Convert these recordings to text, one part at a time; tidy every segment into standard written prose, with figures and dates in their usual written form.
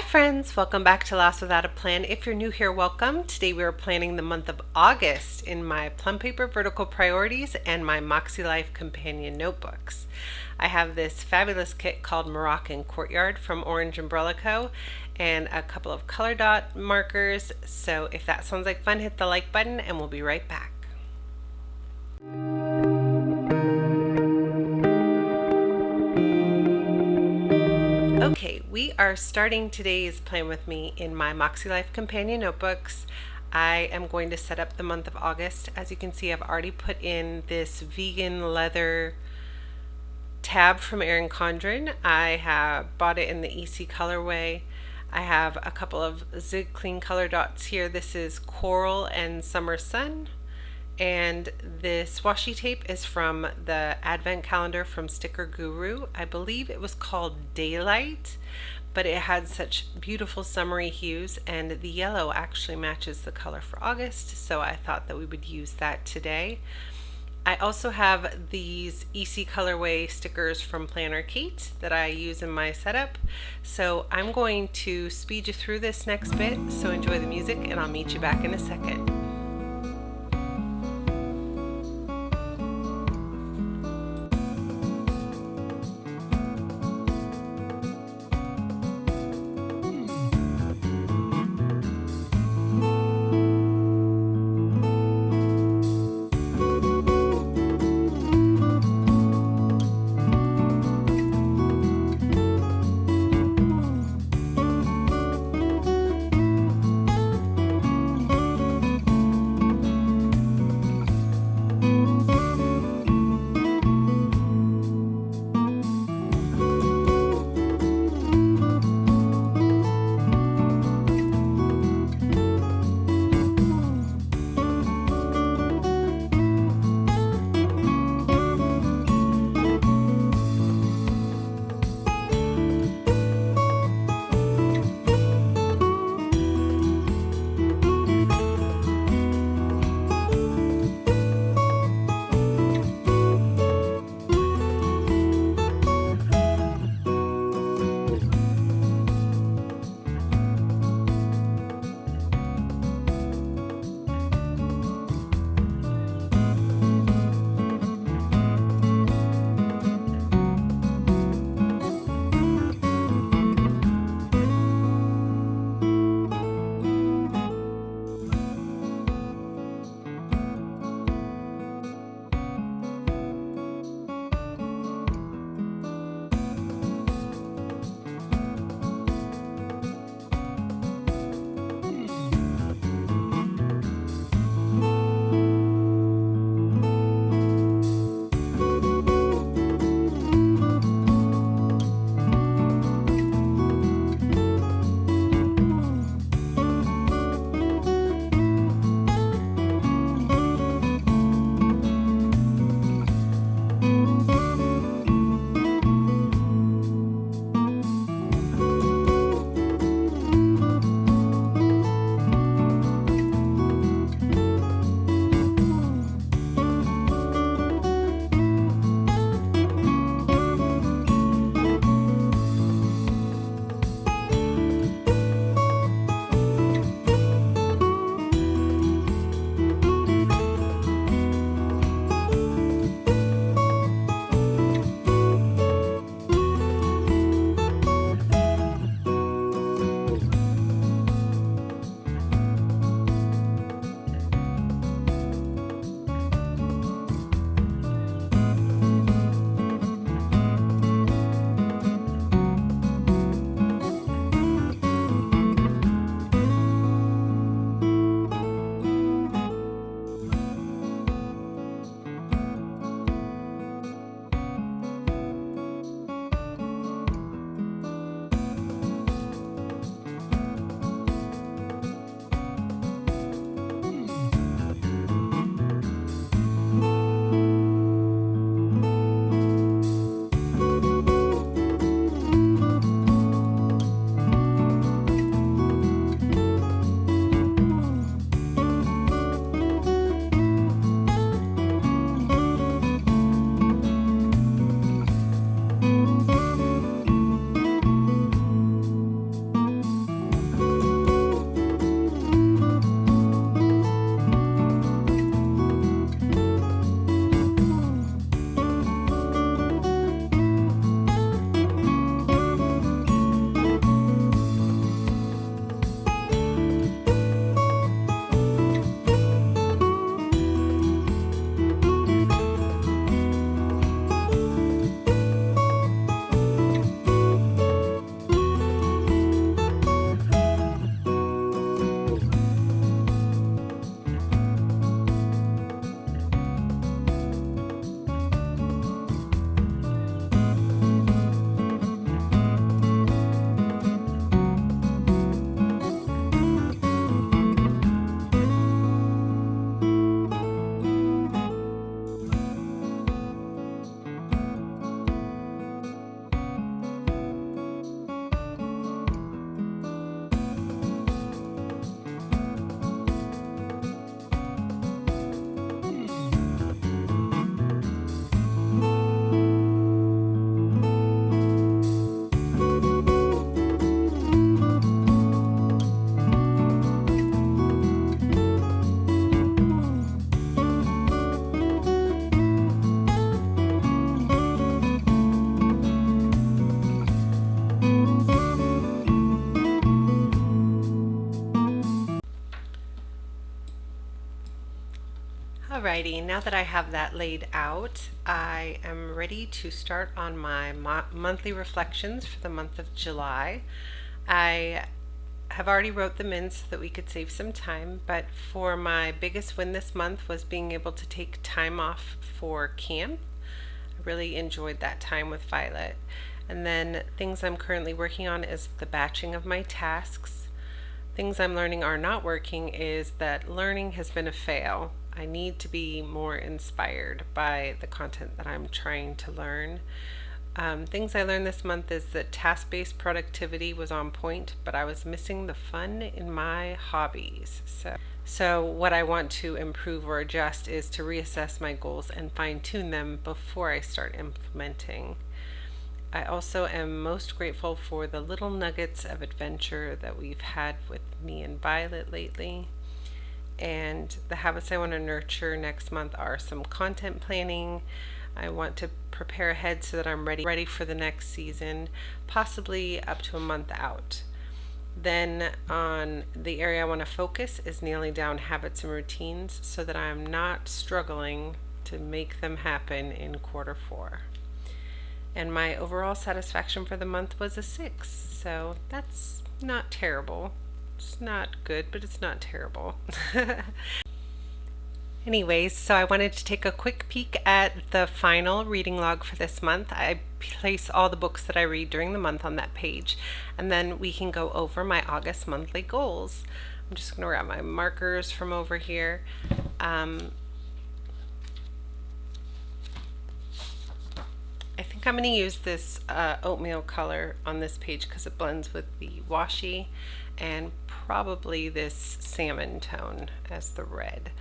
friends, welcome back to Lost Without a Plan. If you're new here, welcome. Today we are planning the month of August in my Plum Paper Vertical Priorities and my Makselife Companion Notebooks. I have this fabulous kit called Moroccan Courtyard from OrangeUmbrellaCo and a couple of color dot markers. So if that sounds like fun, hit the like button and we'll be right back. Okay, we are starting today's plan with me in my Makselife Companion Notebooks. I am going to set up the month of August. As you can see, I've already put in this vegan leather tab from Erin Condren. I have bought it in the EC colorway. I have a couple of Zig Clean Color Dots here. This is Coral and Summer Sun. And this washi tape is from the advent calendar from StickerGuru. I believe it was called Daylight, but it had such beautiful summery hues, and the yellow actually matches the color for August, so I thought that we would use that today. I also have these EC colorway stickers from Planner Kate that I use in my setup, so I'm going to speed you through this next bit, so enjoy the music and I'll meet you back in a second. Alrighty, now that I have that laid out, I am ready to start on my monthly reflections for the month of July. I have already wrote them in so that we could save some time, but for my biggest win this month was being able to take time off for camp. I really enjoyed that time with Violet. And then things I'm currently working on is the batching of my tasks. Things I'm learning are not working is that learning has been a fail. I need to be more inspired by the content that I'm trying to learn. Things I learned this month is that task-based productivity was on point, but I was missing the fun in my hobbies. So what I want to improve or adjust is to reassess my goals and fine-tune them before I start implementing. I also am most grateful for the little nuggets of adventure that we've had with me and Violet lately. And the habits I want to nurture next month are some content planning. I want to prepare ahead so that I'm ready for the next season, possibly up to a month out. Then on the area I want to focus is nailing down habits and routines so that I'm not struggling to make them happen in Q4. And my overall satisfaction for the month was a 6, so that's not terrible. It's not good, but it's not terrible. Anyways, so I wanted to take a quick peek at the final reading log for this month. I place all the books that I read during the month on that page, and then we can go over my August monthly goals. I'm just going to grab my markers from over here. I think I'm going to use this oatmeal color on this page because it blends with the washi, and probably this salmon tone as the red.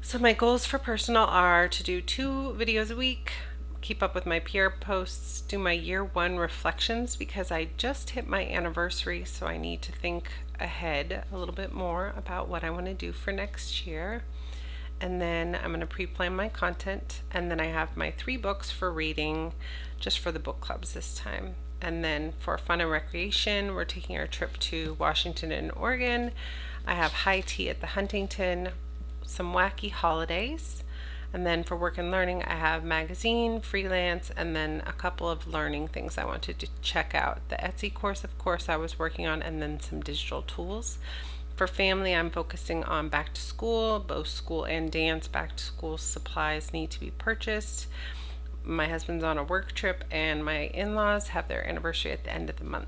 So my goals for personal are to do 2 videos a week, keep up with my PR posts, do my year 1 reflections because I just hit my anniversary, so I need to think ahead a little bit more about what I want to do for next year. And then I'm going to pre-plan my content, and then I have my 3 books for reading just for the book clubs this time. And then for fun and recreation, we're taking our trip to Washington and Oregon. I have high tea at the Huntington, some wacky holidays, and then for work and learning I have magazine, freelance, and then a couple of learning things I wanted to check out. The Etsy course, of course, I was working on, and then some digital tools. For family, I'm focusing on back to school, both school and dance. Back to school supplies need to be purchased. My husband's on a work trip, and my in-laws have their anniversary at the end of the month.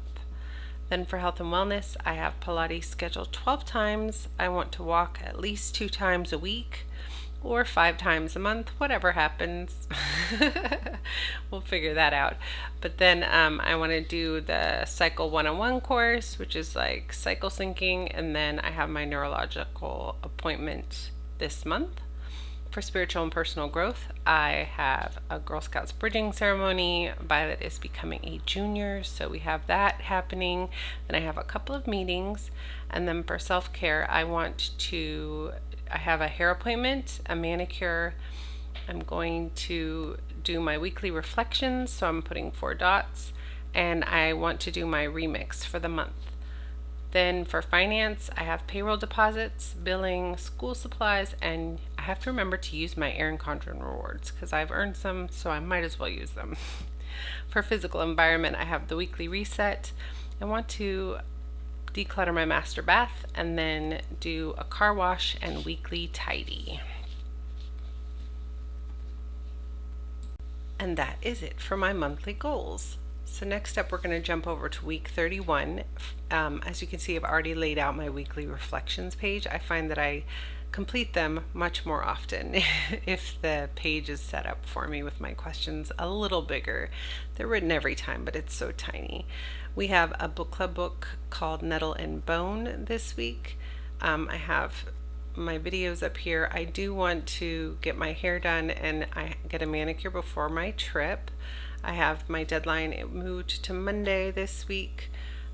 Then for health and wellness, I have Pilates scheduled 12 times. I want to walk at least 2 times a week or 5 times a month, whatever happens. We'll figure that out. But then I want to do the Cycle 101 course, which is like cycle syncing, and then I have my neurological appointment this month. For spiritual and personal growth, I have a Girl Scouts bridging ceremony. Violet is becoming a junior, so we have that happening. Then I have a couple of meetings. And then for self-care, I have a hair appointment, a manicure. I'm going to do my weekly reflections, so I'm putting 4 dots. And I want to do my remix for the month. Then for finance, I have payroll deposits, billing, school supplies, and I have to remember to use my Erin Condren rewards because I've earned some, so I might as well use them. For physical environment, I have the weekly reset. I want to declutter my master bath and then do a car wash and weekly tidy. And that is it for my monthly goals. So next up, we're going to jump over to week 31. As you can see, I've already laid out my weekly reflections page. I find that I complete them much more often if the page is set up for me with my questions a little bigger. They're written every time, but it's so tiny. We have a book club book called Nettle and Bone this week. I have my videos up here. I do want to get my hair done and I get a manicure before my trip. I have my deadline, it moved to Monday this week.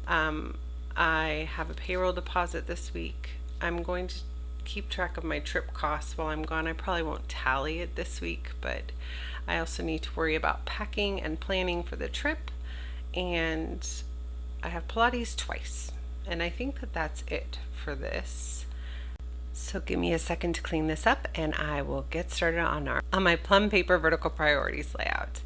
I have a payroll deposit this week. I'm going to keep track of my trip costs while I'm gone. I probably won't tally it this week, but I also need to worry about packing and planning for the trip. And I have Pilates twice. And I think that that's it for this. So give me a second to clean this up and I will get started on my Plum Paper Vertical Priorities layout.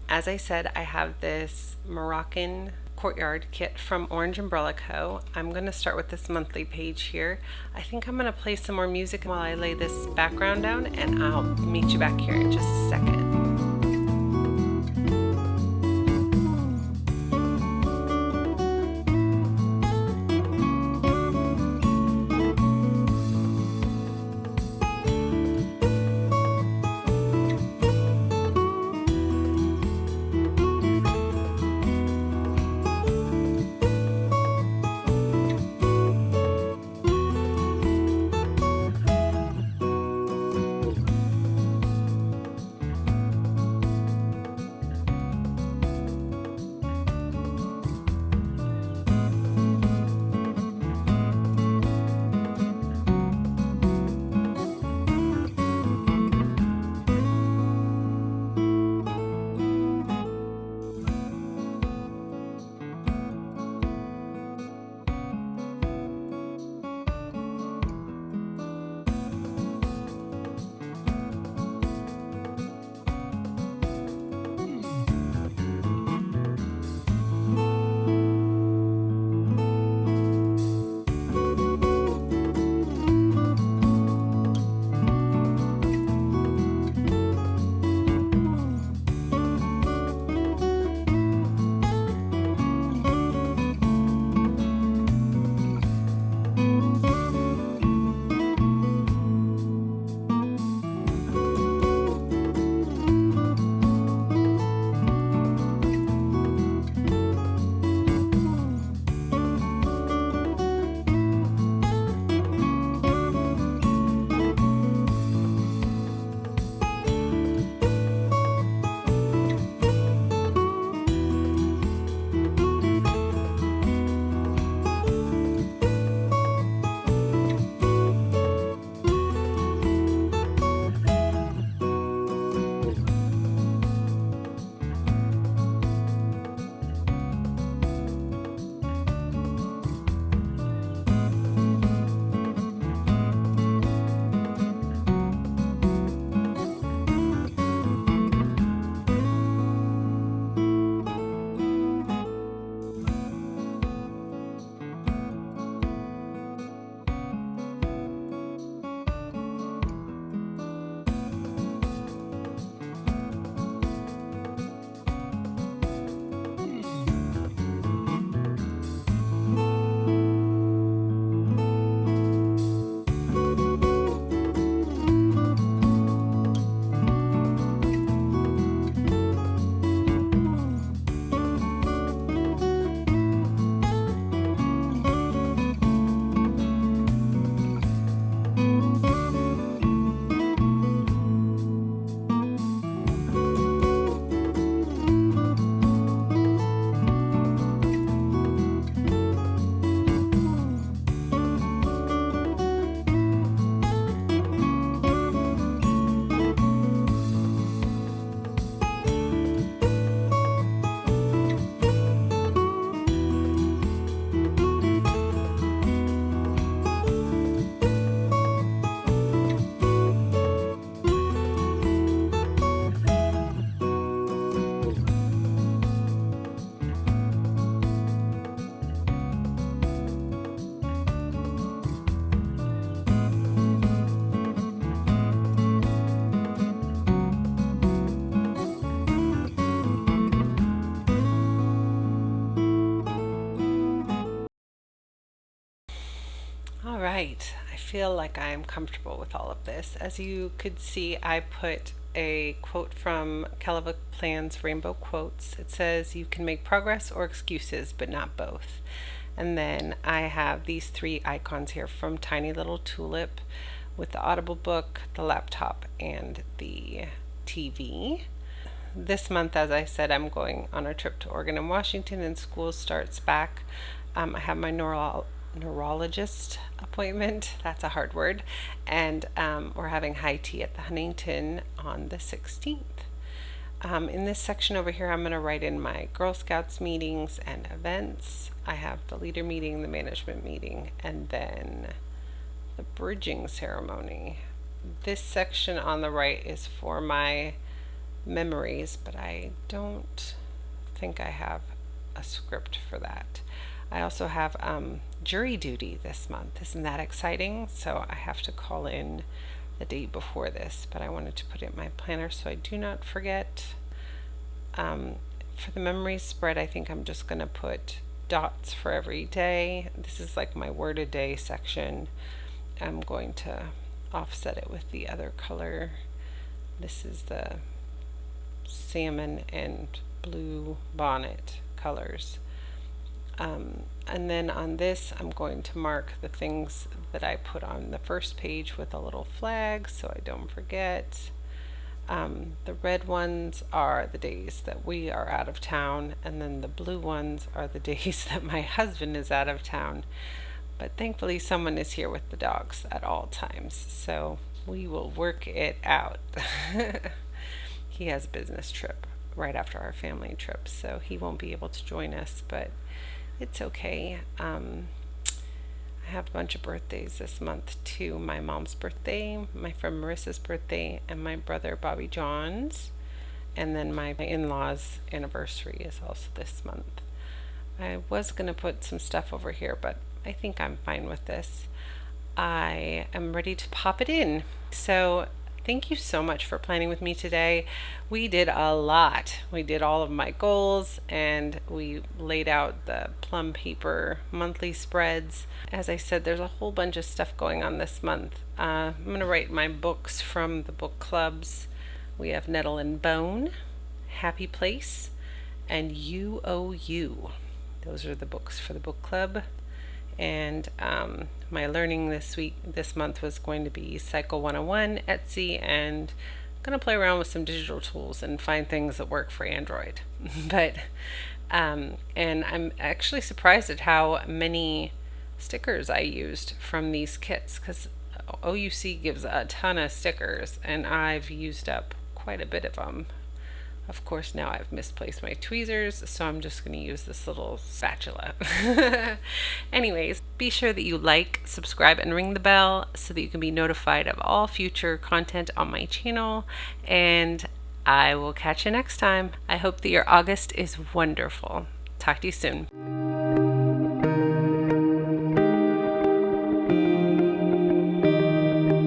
As I said, I have this Moroccan Courtyard kit from OrangeUmbrellaCo. I'm going to start with this monthly page here. I think I'm going to play some more music while I lay this background down, and I'll meet you back here in just a second. All right, I feel like I am comfortable with all of this. As you could see, I put a quote from Calava Plan's Rainbow Quotes. It says, "You can make progress or excuses, but not both." And then I have these three icons here from Tiny Little Tulip with the Audiobook, the laptop, and the TV. This month, as I said, I'm going on a trip to Oregon and Washington, and school starts back. I have my neurologist appointment. That's a hard word. And we're having high tea at the Huntington on the 16th. In this section over here, I'm going to write in my Girl Scouts meetings and events. I have the leader meeting, the management meeting, and then the bridging ceremony. This section on the right is for my memories, but I don't think I have a script for that. I also have jury duty this month. Isn't that exciting? So I have to call in the day before this, but I wanted to put it in my planner so I do not forget. For the memories spread, I think I'm just going to put dots for every day. This is like my word a day section. I'm going to offset it with the other color. This is the salmon and blue bonnet colors. And then on this, I'm going to mark the things that I put on the first page with a little flag so I don't forget. The red ones are the days that we are out of town, and then the blue ones are the days that my husband is out of town. But thankfully someone is here with the dogs at all times, so we will work it out. He has a business trip right after our family trip, so he won't be able to join us, but it's okay. I have a bunch of birthdays this month too. My mom's birthday, my friend Marissa's birthday, and my brother Bobby John's. And then my in-laws' anniversary is also this month. I was going to put some stuff over here, but I think I'm fine with this. I am ready to pop it in. So thank you so much for planning with me today. We did a lot. We did all of my goals, and we laid out the Plum Paper monthly spreads. As I said, there's a whole bunch of stuff going on this month. I'm going to write my books from the book clubs. We have Nettle and Bone, Happy Place, and You Owe You. Those are the books for the book club. And my learning this month was going to be Cycle 101, Etsy, and I'm going to play around with some digital tools and find things that work for Android. But and I'm actually surprised at how many stickers I used from these kits, because OUC gives a ton of stickers and I've used up quite a bit of them. Of course, now I've misplaced my tweezers, so I'm just going to use this little spatula. Anyways, be sure that you like, subscribe, and ring the bell so that you can be notified of all future content on my channel, and I will catch you next time. I hope that your August is wonderful. Talk to you soon.